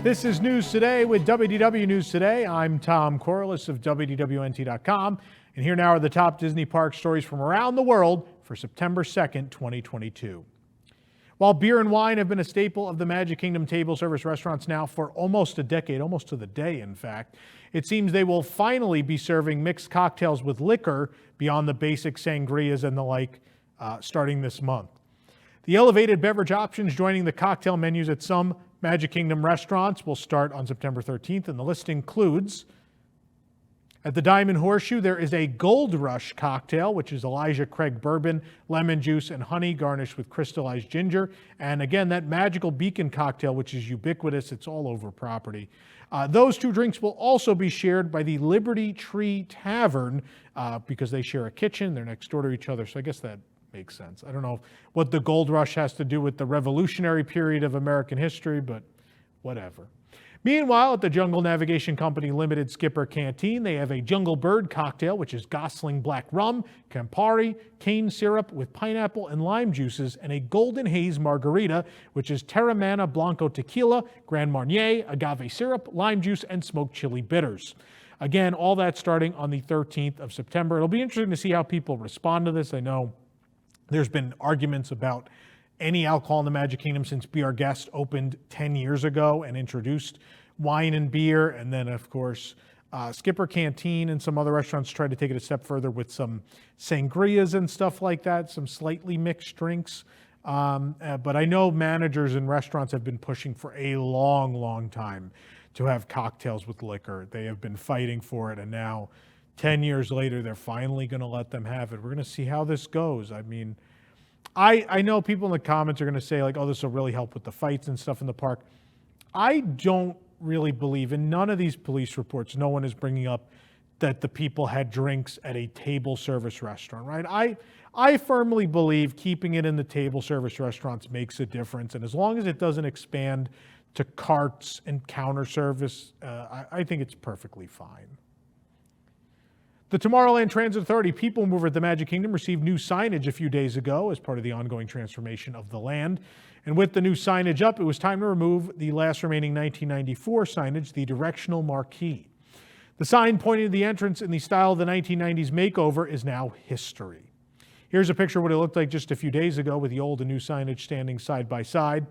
This is News Today with WDW News Today. I'm Tom Corliss of WDWNT.com, and here now are the top Disney park stories from around the world for September 2nd, 2022. While beer and wine have been a staple of the Magic Kingdom table service restaurants now for almost a decade, almost to the day in fact, it seems they will finally be serving mixed cocktails with liquor beyond the basic sangrias and the like starting this month. The elevated beverage options joining the cocktail menus at some Magic Kingdom restaurants will start on September 13th, and the list includes, at the Diamond Horseshoe, there is a Gold Rush cocktail, which is Elijah Craig bourbon, lemon juice, and honey garnished with crystallized ginger. And again, that Magical Beacon cocktail, which is ubiquitous, it's all over property. Those two drinks will also be shared by the Liberty Tree Tavern because they share a kitchen. They're next door to each other, so I guess that makes sense. I don't know what the Gold Rush has to do with the revolutionary period of American history, but whatever. Meanwhile, at the Jungle Navigation Company Limited Skipper Canteen, they have a Jungle Bird cocktail, which is Gosling Black Rum, Campari, cane syrup with pineapple and lime juices, and a Golden Haze Margarita, which is Terramana Blanco Tequila, Grand Marnier, agave syrup, lime juice, and smoked chili bitters. Again, all that starting on the 13th of September. It'll be interesting to see how people respond to this. I know there's been arguments about any alcohol in the Magic Kingdom since Be Our Guest opened 10 years ago and introduced wine and beer. And then, of course, Skipper Canteen and some other restaurants tried to take it a step further with some sangrias and stuff like that, some slightly mixed drinks. But I know managers in restaurants have been pushing for a long, long time to have cocktails with liquor. They have been fighting for it, and now 10 years later, they're finally going to let them have it. We're going to see how this goes. I mean, I know people in the comments are going to say, like, oh, this will really help with the fights and stuff in the park. I don't really believe, in none of these police reports, no one is bringing up that the people had drinks at a table service restaurant, right? I firmly believe keeping it in the table service restaurants makes a difference. And as long as it doesn't expand to carts and counter service, I think it's perfectly fine. The Tomorrowland Transit Authority PeopleMover at the Magic Kingdom received new signage a few days ago as part of the ongoing transformation of the land. And with the new signage up, it was time to remove the last remaining 1994 signage, the directional marquee. The sign pointing to the entrance in the style of the 1990s makeover is now history. Here's a picture of what it looked like just a few days ago with the old and new signage standing side by side.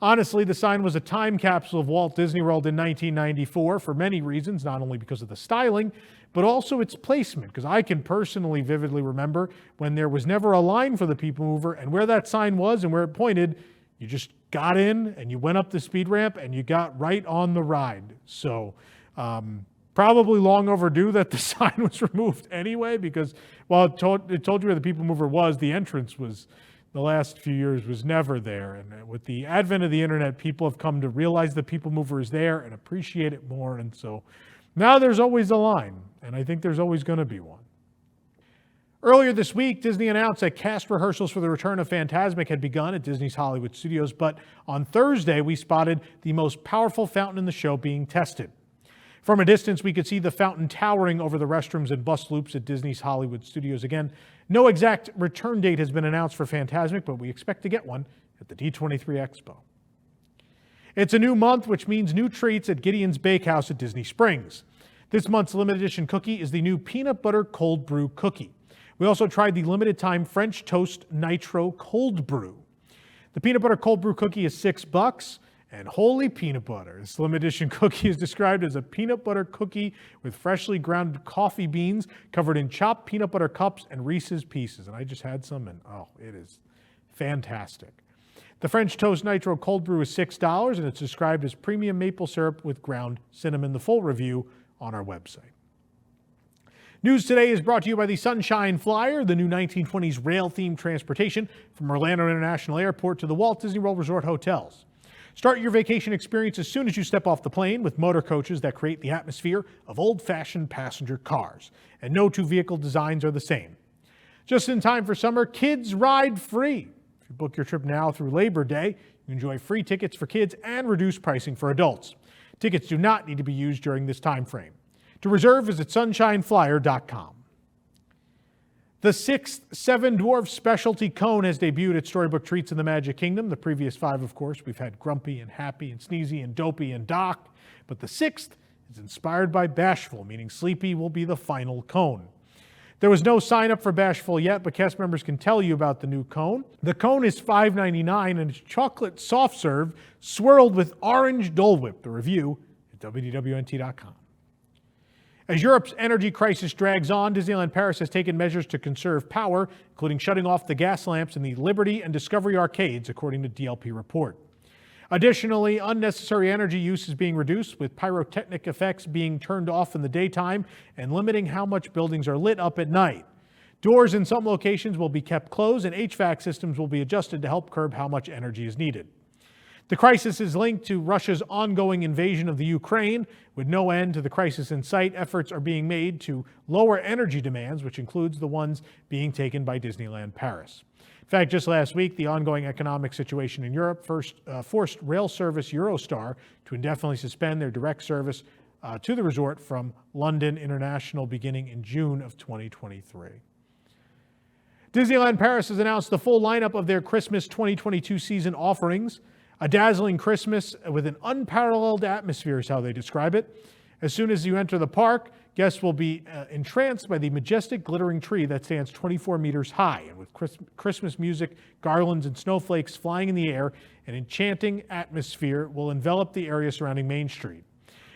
Honestly, the sign was a time capsule of Walt Disney World in 1994 for many reasons, not only because of the styling, but also its placement, because I can personally vividly remember when there was never a line for the PeopleMover, and where that sign was and where it pointed, you just got in and you went up the speed ramp and you got right on the ride. So probably long overdue that the sign was removed anyway, because while it told you where the PeopleMover was, the entrance was, the last few years, was never there. And with the advent of the internet, people have come to realize the PeopleMover is there and appreciate it more. And so now there's always a line, and I think there's always going to be one. Earlier this week, Disney announced that cast rehearsals for the return of Fantasmic had begun at Disney's Hollywood Studios, but on Thursday, we spotted the most powerful fountain in the show being tested. From a distance, we could see the fountain towering over the restrooms and bus loops at Disney's Hollywood Studios. Again, no exact return date has been announced for Fantasmic, but we expect to get one at the D23 Expo. It's a new month, which means new treats at Gideon's Bakehouse at Disney Springs. This month's limited edition cookie is the new peanut butter cold brew cookie. We also tried the limited time French toast nitro cold brew. The peanut butter cold brew cookie is $6. And holy peanut butter. This limited edition cookie is described as a peanut butter cookie with freshly ground coffee beans covered in chopped peanut butter cups and Reese's Pieces. And I just had some, and oh, it is fantastic. The French Toast Nitro Cold Brew is $6, and it's described as premium maple syrup with ground cinnamon. The full review on our website. News Today is brought to you by the Sunshine Flyer, the new 1920s rail-themed transportation from Orlando International Airport to the Walt Disney World Resort hotels. Start your vacation experience as soon as you step off the plane with motor coaches that create the atmosphere of old-fashioned passenger cars. And no two vehicle designs are the same. Just in time for summer, kids ride free. If you book your trip now through Labor Day, you enjoy free tickets for kids and reduced pricing for adults. Tickets do not need to be used during this time frame. To reserve, visit sunshineflyer.com. The sixth Seven Dwarfs specialty cone has debuted at Storybook Treats in the Magic Kingdom. The previous five, of course, we've had Grumpy and Happy and Sneezy and Dopey and Doc. But the sixth is inspired by Bashful, meaning Sleepy will be the final cone. There was no sign up for Bashful yet, but cast members can tell you about the new cone. The cone is $5.99 and it's chocolate soft serve swirled with orange Dole Whip. The review at WDWNT.com. As Europe's energy crisis drags on, Disneyland Paris has taken measures to conserve power, including shutting off the gas lamps in the Liberty and Discovery arcades, according to DLP report. Additionally, unnecessary energy use is being reduced, with pyrotechnic effects being turned off in the daytime and limiting how much buildings are lit up at night. Doors in some locations will be kept closed and HVAC systems will be adjusted to help curb how much energy is needed. The crisis is linked to Russia's ongoing invasion of the Ukraine. With no end to the crisis in sight, efforts are being made to lower energy demands, which includes the ones being taken by Disneyland Paris. In fact, just last week, the ongoing economic situation in Europe forced rail service Eurostar to indefinitely suspend their direct service to the resort from London International beginning in June of 2023. Disneyland Paris has announced the full lineup of their Christmas 2022 season offerings. A dazzling Christmas with an unparalleled atmosphere is how they describe it. As soon as you enter the park, guests will be entranced by the majestic glittering tree that stands 24 meters high. And with Christmas music, garlands, and snowflakes flying in the air, an enchanting atmosphere will envelop the area surrounding Main Street.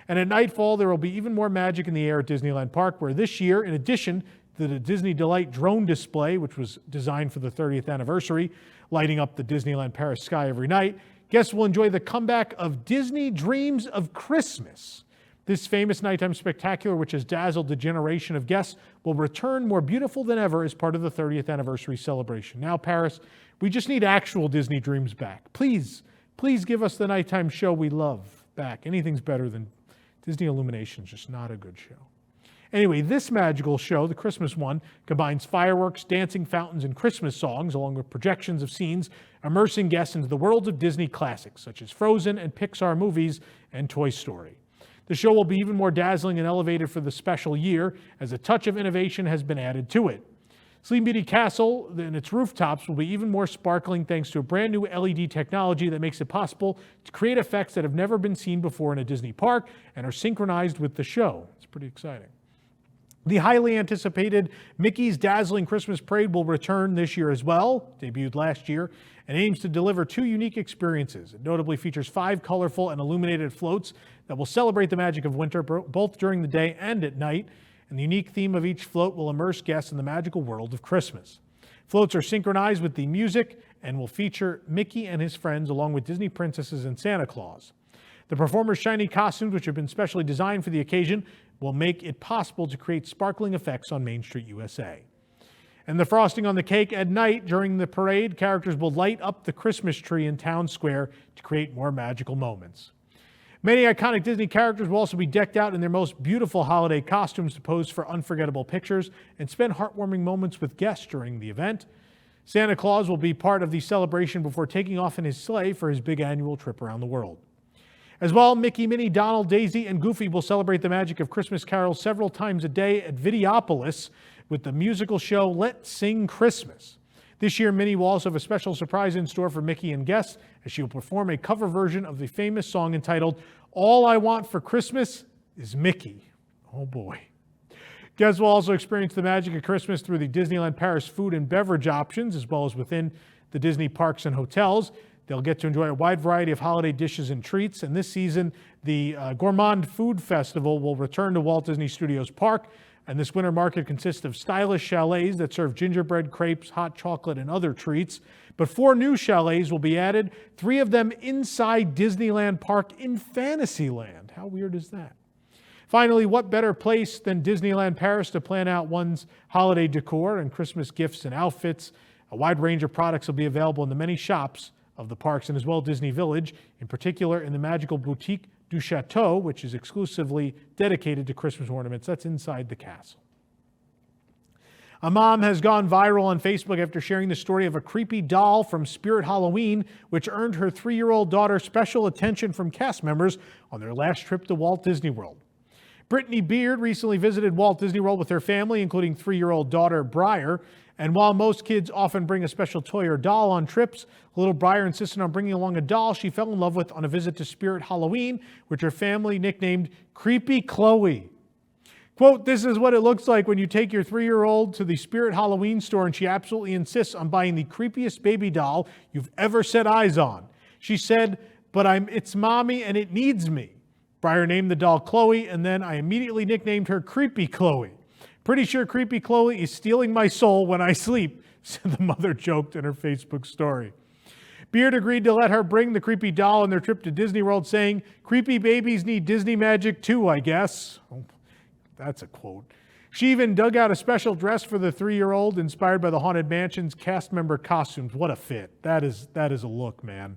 And at nightfall, there will be even more magic in the air at Disneyland Park, where this year, in addition to the Disney Delight drone display, which was designed for the 30th anniversary, lighting up the Disneyland Paris sky every night, guests will enjoy the comeback of Disney Dreams of Christmas. This famous nighttime spectacular, which has dazzled a generation of guests, will return more beautiful than ever as part of the 30th anniversary celebration. Now, Paris, we just need actual Disney Dreams back. Please give us the nighttime show we love back. Anything's better than Disney Illumination's just not a good show. Anyway, this magical show, the Christmas one, combines fireworks, dancing fountains, and Christmas songs, along with projections of scenes immersing guests into the worlds of Disney classics, such as Frozen and Pixar movies and Toy Story. The show will be even more dazzling and elevated for the special year, as a touch of innovation has been added to it. Sleeping Beauty Castle and its rooftops will be even more sparkling thanks to a brand new LED technology that makes it possible to create effects that have never been seen before in a Disney park and are synchronized with the show. It's pretty exciting. The highly anticipated Mickey's Dazzling Christmas Parade will return this year as well, debuted last year, and aims to deliver two unique experiences. It notably features 5 colorful and illuminated floats that will celebrate the magic of winter both during the day and at night, and the unique theme of each float will immerse guests in the magical world of Christmas. Floats are synchronized with the music and will feature Mickey and his friends along with Disney princesses and Santa Claus. The performers' shiny costumes, which have been specially designed for the occasion, will make it possible to create sparkling effects on Main Street, USA. And the frosting on the cake at night during the parade, characters will light up the Christmas tree in Town Square to create more magical moments. Many iconic Disney characters will also be decked out in their most beautiful holiday costumes to pose for unforgettable pictures and spend heartwarming moments with guests during the event. Santa Claus will be part of the celebration before taking off in his sleigh for his big annual trip around the world. As well, Mickey, Minnie, Donald, Daisy, and Goofy will celebrate the magic of Christmas carols several times a day at Videopolis with the musical show Let's Sing Christmas. This year, Minnie will also have a special surprise in store for Mickey and guests, as she will perform a cover version of the famous song entitled All I Want for Christmas is Mickey. Oh boy. Guests will also experience the magic of Christmas through the Disneyland Paris food and beverage options, as well as within the Disney parks and hotels. They'll get to enjoy a wide variety of holiday dishes and treats. And this season, the Gourmand Food Festival will return to Walt Disney Studios Park. And this winter market consists of stylish chalets that serve gingerbread, crepes, hot chocolate, and other treats. But 4 new chalets will be added, 3 of them inside Disneyland Park in Fantasyland. How weird is that? Finally, what better place than Disneyland Paris to plan out one's holiday decor and Christmas gifts and outfits? A wide range of products will be available in the many shops of the parks and as well Disney Village, in particular in the magical Boutique du Chateau, which is exclusively dedicated to Christmas ornaments. That's inside the castle. A mom has gone viral on Facebook after sharing the story of a creepy doll from Spirit Halloween, which earned her 3-year-old daughter special attention from cast members on their last trip to Walt Disney World. Brittany Beard recently visited Walt Disney World with her family, including 3-year-old daughter Briar. And while most kids often bring a special toy or doll on trips, little Briar insisted on bringing along a doll she fell in love with on a visit to Spirit Halloween, which her family nicknamed Creepy Chloe. Quote, "This is what it looks like when you take your 3-year-old to the Spirit Halloween store and she absolutely insists on buying the creepiest baby doll you've ever set eyes on. She said, but it's mommy and it needs me." Briar named the doll Chloe, and then I immediately nicknamed her Creepy Chloe. "Pretty sure Creepy Chloe is stealing my soul when I sleep," said the mother joked in her Facebook story. Beard agreed to let her bring the creepy doll on their trip to Disney World, saying, "Creepy babies need Disney magic too, I guess." Oh, that's a quote. She even dug out a special dress for the 3-year-old inspired by the Haunted Mansion's cast member costumes. What a fit. That is a look, man.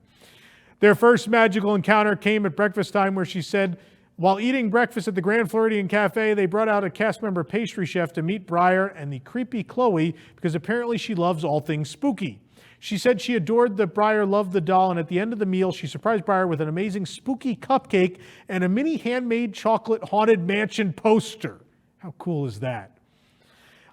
Their first magical encounter came at breakfast time, where she said, while eating breakfast at the Grand Floridian Cafe, they brought out a cast member pastry chef to meet Briar and the creepy Chloe because apparently she loves all things spooky. She said she adored that Briar loved the doll, and at the end of the meal, she surprised Briar with an amazing spooky cupcake and a mini handmade chocolate Haunted Mansion poster. How cool is that?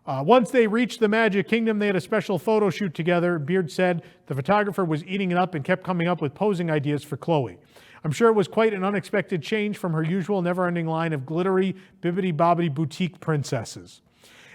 Once they reached the Magic Kingdom, they had a special photo shoot together. Beard said the photographer was eating it up and kept coming up with posing ideas for Chloe. "I'm sure it was quite an unexpected change from her usual never-ending line of glittery, bibbidi-bobbidi boutique princesses."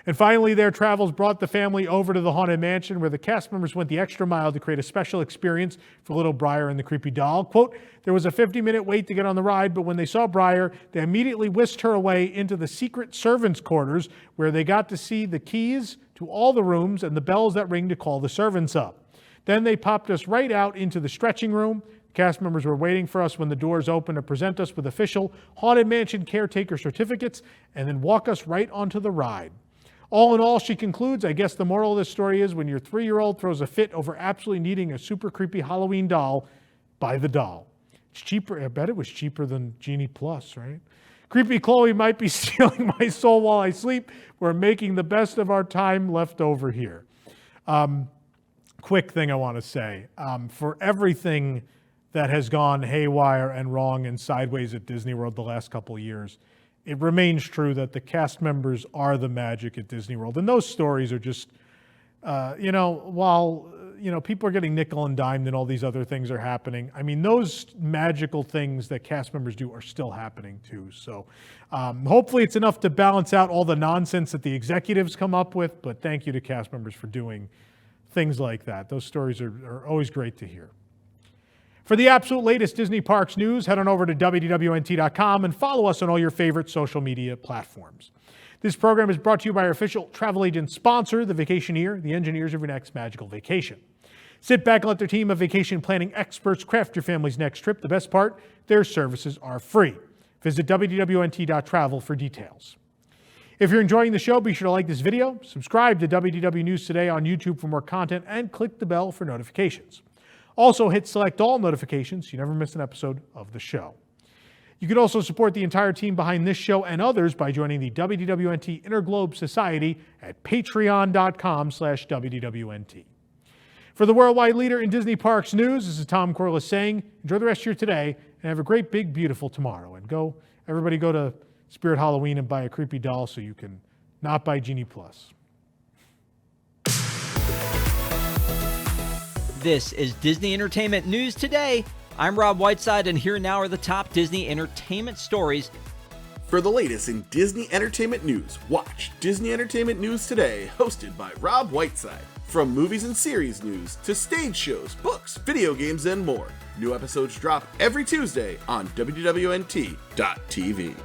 And finally, their travels brought the family over to the Haunted Mansion, where the cast members went the extra mile to create a special experience for little Briar and the creepy doll. Quote, "There was a 50-minute wait to get on the ride, but when they saw Briar, they immediately whisked her away into the secret servants' quarters, where they got to see the keys to all the rooms and the bells that ring to call the servants up. Then they popped us right out into the stretching room. Cast members were waiting for us when the doors opened to present us with official Haunted Mansion caretaker certificates and then walk us right onto the ride. All in all," she concludes, "I guess the moral of this story is when your 3-year-old throws a fit over absolutely needing a super creepy Halloween doll, buy the doll. It's cheaper. I bet it was cheaper than Genie Plus, right? Creepy Chloe might be stealing my soul while I sleep. We're making the best of our time left over here." Quick thing I want to say. For everything that has gone haywire and wrong and sideways at Disney World the last couple of years, it remains true that the cast members are the magic at Disney World. And those stories are just, while people are getting nickel and dimed and all these other things are happening, I mean, those magical things that cast members do are still happening too. So hopefully it's enough to balance out all the nonsense that the executives come up with, but thank you to cast members for doing things like that. Those stories are always great to hear. For the absolute latest Disney Parks news, head on over to WDWNT.com and follow us on all your favorite social media platforms. This program is brought to you by our official travel agent sponsor, The Vacationeer, the engineers of your next magical vacation. Sit back and let their team of vacation planning experts craft your family's next trip. The best part, their services are free. Visit WDWNT.travel for details. If you're enjoying the show, be sure to like this video, subscribe to WDW News Today on YouTube for more content, and click the bell for notifications. Also, hit select all notifications so you never miss an episode of the show. You can also support the entire team behind this show and others by joining the WDWNT Interglobe Society at patreon.com/WDWNT. For the worldwide leader in Disney Parks news, this is Tom Corliss saying, enjoy the rest of your today and have a great, big, beautiful tomorrow. And everybody go to Spirit Halloween and buy a creepy doll so you can not buy Genie Plus. This is Disney Entertainment News Today. I'm Rob Whiteside, and here now are the top Disney entertainment stories. For the latest in Disney entertainment news, watch Disney Entertainment News Today, hosted by Rob Whiteside. From movies and series news to stage shows, books, video games, and more. New episodes drop every Tuesday on WDWNT.tv.